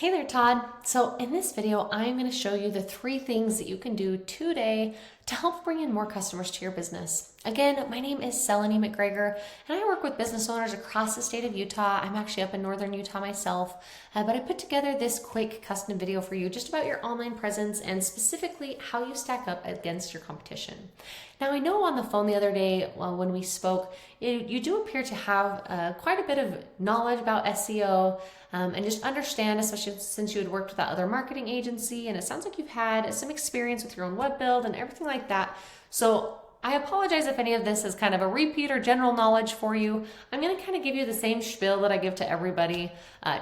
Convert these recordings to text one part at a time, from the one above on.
Hey there, Todd. So in this video, I'm going to show you the 3 things that you can do today to help bring in more customers to your business. Again, my name is Seleni McGregor, and I work with business owners across the state of Utah. I'm actually up in northern Utah myself, but I put together this quick custom video for you just about your online presence and specifically how you stack up against your competition. Now, I know on the phone the other day when we spoke, you do appear to have quite a bit of knowledge about SEO and just understand, especially since you had worked with that other marketing agency, and it sounds like you've had some experience with your own web build and everything like that. So I apologize if any of this is kind of a repeat or general knowledge for you. I'm going to kind of give you the same spiel that I give to everybody,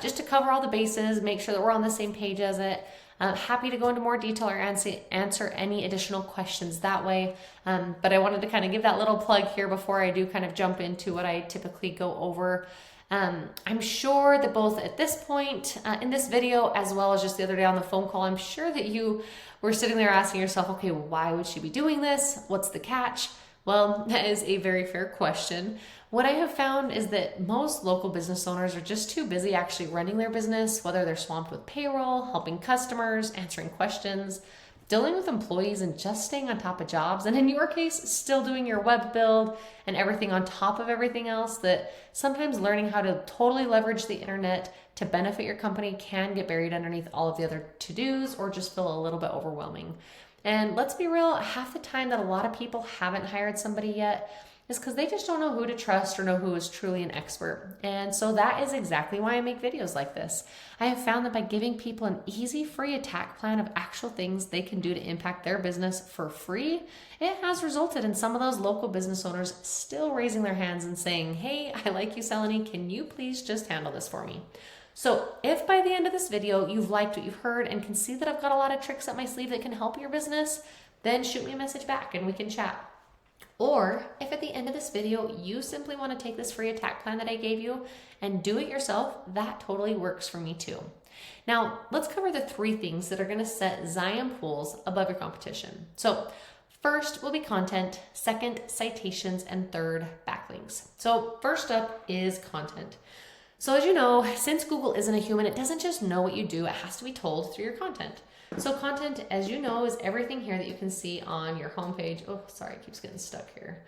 just to cover all the bases, make sure that we're on the same page as it. Happy to go into more detail or answer any additional questions that way. But I wanted to kind of give that little plug here before I do kind of jump into what I typically go over. I'm sure that both at this point in this video, as well as just the other day on the phone call, I'm sure that you were sitting there asking yourself, okay, why would she be doing this? What's the catch? Well, that is a very fair question. What I have found is that most local business owners are just too busy actually running their business, whether they're swamped with payroll, helping customers, answering questions, dealing with employees, and just staying on top of jobs. And in your case, still doing your web build and everything on top of everything else, that sometimes learning how to totally leverage the internet to benefit your company can get buried underneath all of the other to-dos or just feel a little bit overwhelming. And let's be real, half the time that a lot of people haven't hired somebody yet is because they just don't know who to trust or know who is truly an expert. And so that is exactly why I make videos like this. I have found that by giving people an easy, free attack plan of actual things they can do to impact their business for free, it has resulted in some of those local business owners still raising their hands and saying, hey, I like you, Seleni, can you please just handle this for me? So if by the end of this video you've liked what you've heard and can see that I've got a lot of tricks up my sleeve that can help your business, then shoot me a message back and we can chat. Or if at the end of this video you simply want to take this free attack plan that I gave you and do it yourself, that totally works for me too. Now, let's cover the 3 things that are going to set Zion Pools above your competition. So first will be content, second, citations, and third, backlinks. So first up is content. So as you know, since Google isn't a human, it doesn't just know what you do, it has to be told through your content. So content, as you know, is everything here that you can see on your homepage. Oh, sorry, it keeps getting stuck here.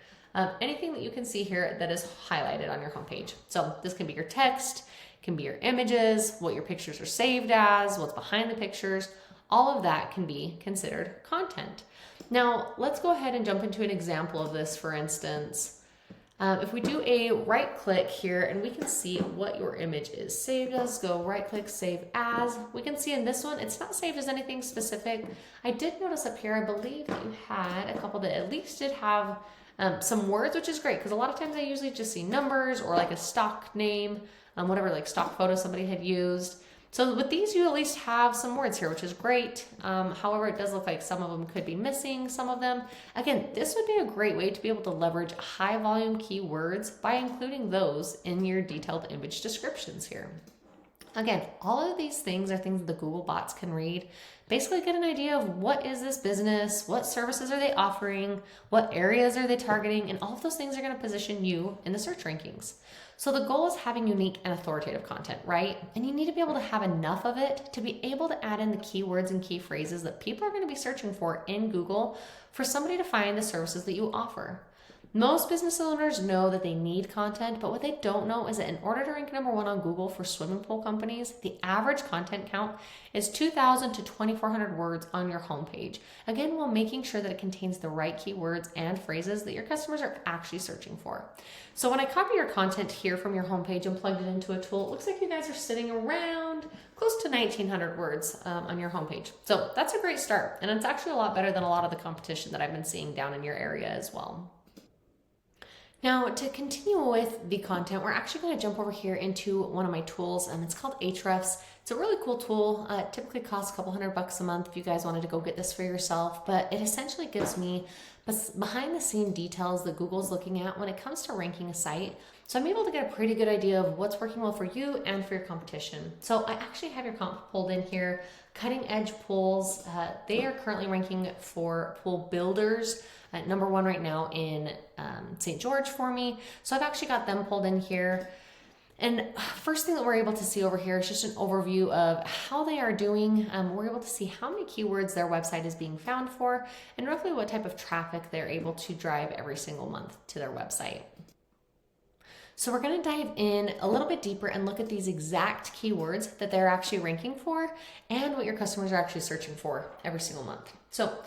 Anything that you can see here that is highlighted on your homepage. So this can be your text, can be your images, what your pictures are saved as, what's behind the pictures. All of that can be considered content. Now, let's go ahead and jump into an example of this, for instance. If we do a right click here and we can see what your image is saved as, go right click, save as. We can see in this one, it's not saved as anything specific. I did notice up here, I believe that you had a couple that at least did have some words, which is great because a lot of times I usually just see numbers or like a stock name, whatever like stock photo somebody had used. So with these, you at least have some words here, which is great. However, it does look like some of them could be missing, some of them. Again, this would be a great way to be able to leverage high volume keywords by including those in your detailed image descriptions here. Again, all of these things are things that the Google bots can read. Basically get an idea of what is this business, what services are they offering, what areas are they targeting, and all of those things are going to position you in the search rankings. So the goal is having unique and authoritative content, right? And you need to be able to have enough of it to be able to add in the keywords and key phrases that people are going to be searching for in Google for somebody to find the services that you offer. Most business owners know that they need content, but what they don't know is that in order to rank #1 on Google for swimming pool companies, the average content count is 2,000 to 2,400 words on your homepage. Again, while making sure that it contains the right keywords and phrases that your customers are actually searching for. So when I copy your content here from your homepage and plugged it into a tool, it looks like you guys are sitting around close to 1,900 words on your homepage. So that's a great start. And it's actually a lot better than a lot of the competition that I've been seeing down in your area as well. Now, to continue with the content, we're actually going to jump over here into one of my tools, and it's called Ahrefs. It's a really cool tool. It typically costs a couple $100 a month if you guys wanted to go get this for yourself, but it essentially gives me behind the scene details that Google's looking at when it comes to ranking a site. So I'm able to get a pretty good idea of what's working well for you and for your competition. So I actually have your comp pulled in here. Cutting Edge Pools, they are currently ranking for pool builders at #1 right now in St. George for me. So I've actually got them pulled in here. And first thing that we're able to see over here is just an overview of how they are doing. We're able to see how many keywords their website is being found for and roughly what type of traffic they're able to drive every single month to their website. So we're going to dive in a little bit deeper and look at these exact keywords that they're actually ranking for and what your customers are actually searching for every single month. So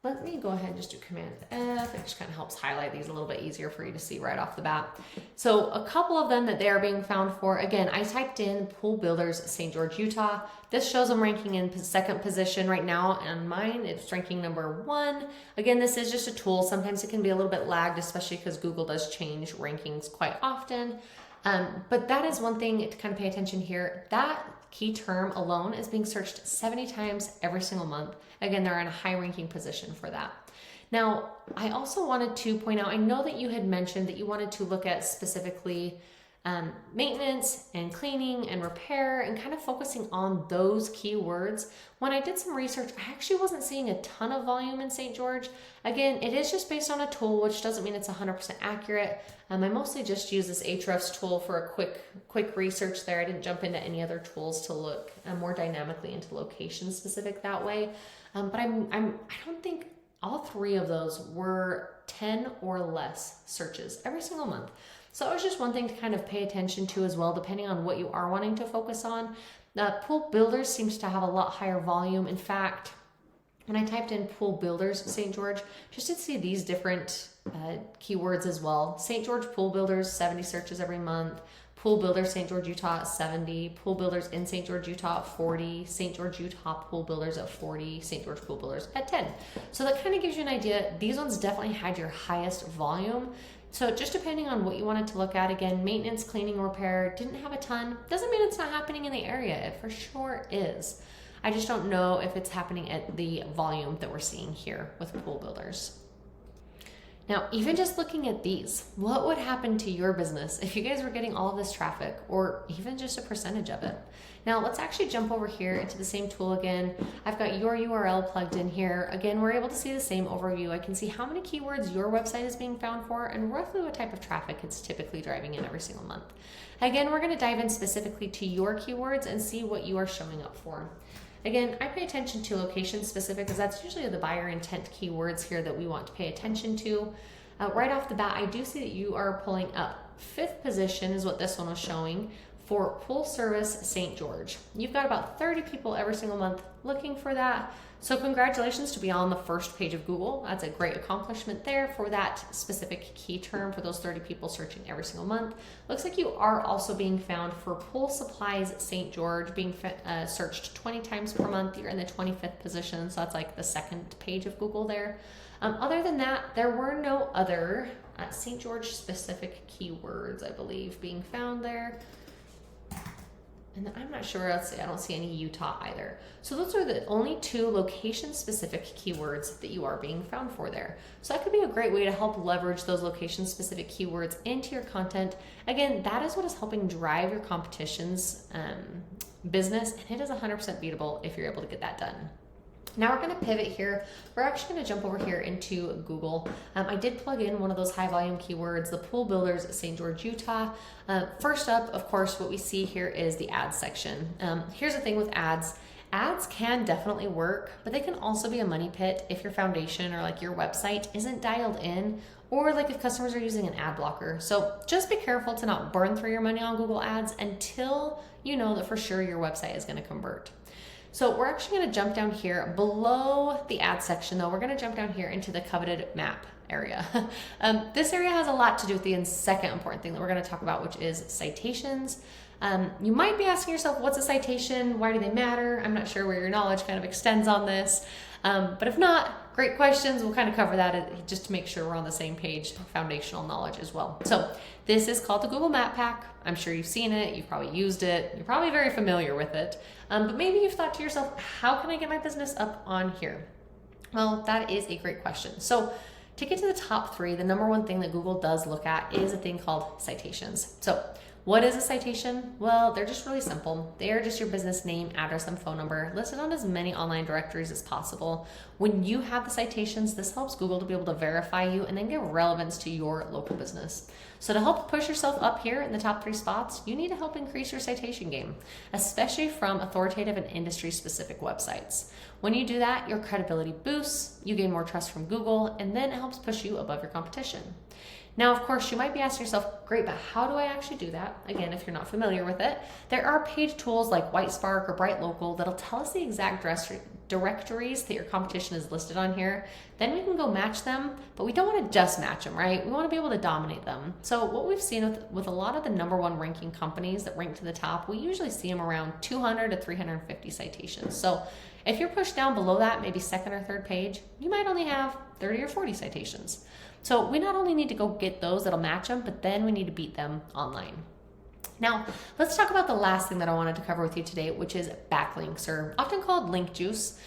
let me go ahead and just do Command F. It just kind of helps highlight these a little bit easier for you to see right off the bat. So a couple of them that they are being found for, again, I typed in Pool Builders, St. George, Utah. This shows them ranking in second position right now. On mine, it's ranking number 1. Again, this is just a tool. Sometimes it can be a little bit lagged, especially because Google does change rankings quite often. But that is one thing to kind of pay attention here. That key term alone is being searched 70 times every single month. Again, they're in a high ranking position for that. Now, I also wanted to point out, I know that you had mentioned that you wanted to look at specifically maintenance and cleaning and repair and kind of focusing on those keywords. When I did some research, I actually wasn't seeing a ton of volume in St. George. Again, it is just based on a tool, which doesn't mean it's 100% accurate. I mostly just use this Ahrefs tool for a quick research there. I didn't jump into any other tools to look more dynamically into location specific that way. But I don't think all 3 of those were 10 or less searches every single month. So it was just one thing to kind of pay attention to as well, depending on what you are wanting to focus on. Pool Builders seems to have a lot higher volume. In fact, when I typed in Pool Builders St. George, just to see these different keywords as well. St. George Pool Builders, 70 searches every month. Pool Builders St. George, Utah at 70. Pool Builders in St. George, Utah at 40. St. George, Utah Pool Builders at 40. St. George Pool Builders at 10. So that kind of gives you an idea. These ones definitely had your highest volume. So just depending on what you wanted to look at, again, maintenance, cleaning, repair, didn't have a ton. Doesn't mean it's not happening in the area. It for sure is. I just don't know if it's happening at the volume that we're seeing here with Pool Builders. Now, even just looking at these, what would happen to your business if you guys were getting all of this traffic or even just a percentage of it? Now, let's actually jump over here into the same tool again. I've got your URL plugged in here. Again, we're able to see the same overview. I can see how many keywords your website is being found for and roughly what type of traffic it's typically driving in every single month. Again, we're going to dive in specifically to your keywords and see what you are showing up for. Again, I pay attention to location specific because that's usually the buyer intent keywords here that we want to pay attention to. Right off the bat, I do see that you are pulling up 5th position is what this one was showing for Pool Service St. George. You've got about 30 people every single month looking for that. So congratulations to be on the first page of Google. That's a great accomplishment there for that specific key term for those 30 people searching every single month. Looks like you are also being found for Pool Supplies St. George, being searched 20 times per month. You're in the 25th position, so that's like the 2nd page of Google there. Other than that, there were no other St. George specific keywords, I believe, being found there. And then I'm not sure, let's see, I don't see any Utah either. So those are the only 2 location-specific keywords that you are being found for there. So that could be a great way to help leverage those location-specific keywords into your content. Again, that is what is helping drive your competition's business, and it is 100% beatable if you're able to get that done. Now we're going to pivot here. We're actually going to jump over here into Google. I did plug in one of those high volume keywords, the Pool Builders St. George, Utah. First up, of course, what we see here is the ads section. Here's the thing with ads. Ads can definitely work, but they can also be a money pit if your foundation or like your website isn't dialed in, or like if customers are using an ad blocker. So just be careful to not burn through your money on Google Ads until you know that for sure your website is going to convert. So we're actually going to jump down here below the ad section though. We're going to jump down here into the coveted map area. This area has a lot to do with the second important thing that we're going to talk about, which is citations. You might be asking yourself, what's a citation? Why do they matter? I'm not sure where your knowledge kind of extends on this. But if not, great questions. We'll kind of cover that just to make sure we're on the same page, foundational knowledge as well. So this is called the Google Map Pack. I'm sure you've seen it. You've probably used it. You're probably very familiar with it. But maybe you've thought to yourself, how can I get my business up on here? Well, that is a great question. So to get to the top 3, the number one thing that Google does look at is a thing called citations. So What is a citation? Well, they're just really simple. They are just your business name, address, and phone number listed on as many online directories as possible. When you have the citations, this helps Google to be able to verify you and then give relevance to your local business. So to help push yourself up here in the top 3 spots, you need to help increase your citation game, especially from authoritative and industry-specific websites. When you do that, your credibility boosts, you gain more trust from Google, and then it helps push you above your competition. Now, of course, you might be asking yourself, great, but how do I actually do that? Again, if you're not familiar with it, there are paid tools like WhiteSpark or Bright Local that'll tell us the exact directories that your competition is listed on here. Then we can go match them, but we don't want to just match them, right? We want to be able to dominate them. So what we've seen with a lot of the #1 ranking companies that rank to the top, we usually see them around 200 to 350 citations. So if you're pushed down below that, maybe second or third page, you might only have 30 or 40 citations. So we not only need to go get those that'll match them, but then we need to beat them online. Now, let's talk about the last thing that I wanted to cover with you today, which is backlinks, or often called link juice.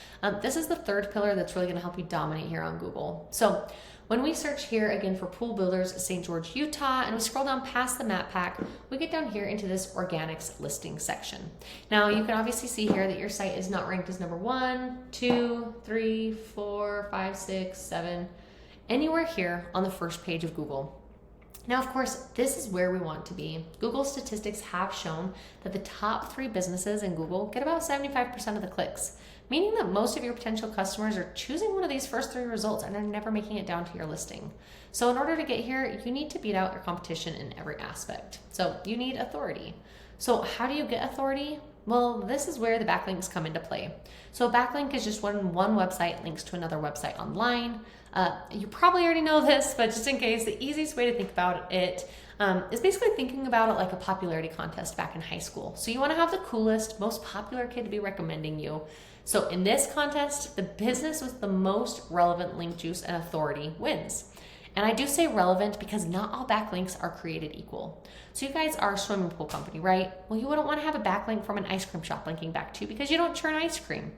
This is the third pillar that's really going to help you dominate here on Google. So when we search here again for pool builders, St. George, Utah, and we scroll down past the map pack, we get down here into this organics listing section. Now you can obviously see here that your site is not ranked as number 1, 2, 3, 4, 5, 6, 7, anywhere here on the first page of Google. Now, of course, this is where we want to be. Google statistics have shown that the top 3 businesses in Google get about 75% of the clicks, meaning that most of your potential customers are choosing one of these first 3 results and are never making it down to your listing. So in order to get here, you need to beat out your competition in every aspect. So you need authority. So how do you get authority? Well, this is where the backlinks come into play. So a backlink is just when one website links to another website online. You probably already know this, but just in case, the easiest way to think about it is basically thinking about it like a popularity contest back in high school. So you want to have the coolest, most popular kid to be recommending you. So in this contest, the business with the most relevant link juice and authority wins. And I do say relevant because not all backlinks are created equal. So you guys are a swimming pool company, right? Well, you wouldn't want to have a backlink from an ice cream shop linking back to you because you don't churn ice cream.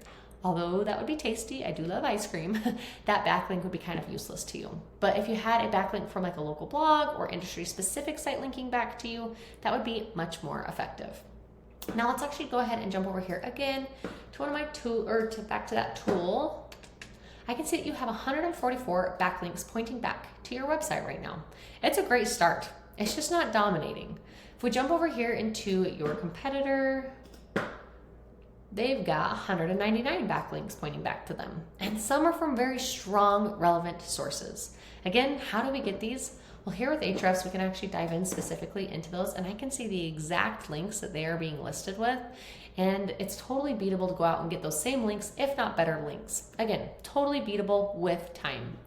Although that would be tasty, I do love ice cream, that backlink would be kind of useless to you. But if you had a backlink from like a local blog or industry-specific site linking back to you, that would be much more effective. Now let's actually go ahead and jump over here again to one of my back to that tool. I can see that you have 144 backlinks pointing back to your website right now. It's a great start. It's just not dominating. If we jump over here into your competitor, they've got 199 backlinks pointing back to them. And some are from very strong, relevant sources. Again, how do we get these? Well, here with Ahrefs, we can actually dive in specifically into those, and I can see the exact links that they are being listed with. And it's totally beatable to go out and get those same links, if not better links. Again, totally beatable with time.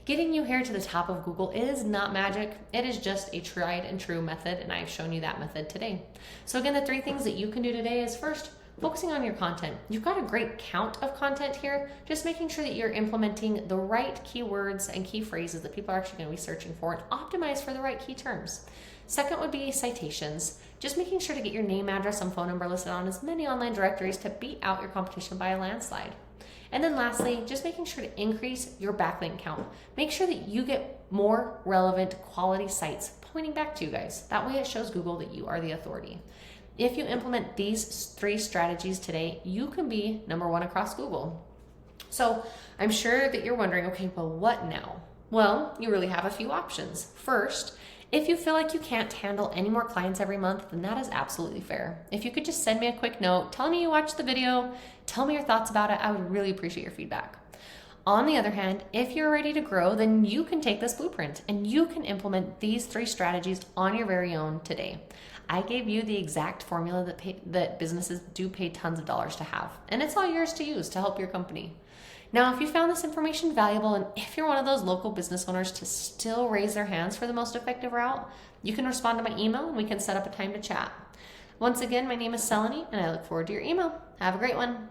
Getting you here to the top of Google is not magic. It is just a tried and true method, and I've shown you that method today. So again, the 3 things that you can do today is first, focusing on your content. You've got a great count of content here, just making sure that you're implementing the right keywords and key phrases that people are actually going to be searching for and optimize for the right key terms. Second would be citations. Just making sure to get your name, address, and phone number listed on as many online directories to beat out your competition by a landslide. And then lastly, just making sure to increase your backlink count. Make sure that you get more relevant quality sites pointing back to you guys. That way it shows Google that you are the authority. If you implement these 3 strategies today, you can be number 1 across Google. So I'm sure that you're wondering, okay, well, what now? Well, you really have a few options. First, if you feel like you can't handle any more clients every month, then that is absolutely fair. If you could just send me a quick note, telling me you watched the video, tell me your thoughts about it, I would really appreciate your feedback. On the other hand, if you're ready to grow, then you can take this blueprint and you can implement these 3 strategies on your very own today. I gave you the exact formula that businesses do pay tons of dollars to have, and it's all yours to use to help your company. Now, if you found this information valuable, and if you're one of those local business owners to still raise their hands for the most effective route, you can respond to my email and we can set up a time to chat. Once again, my name is Seleni, and I look forward to your email. Have a great one.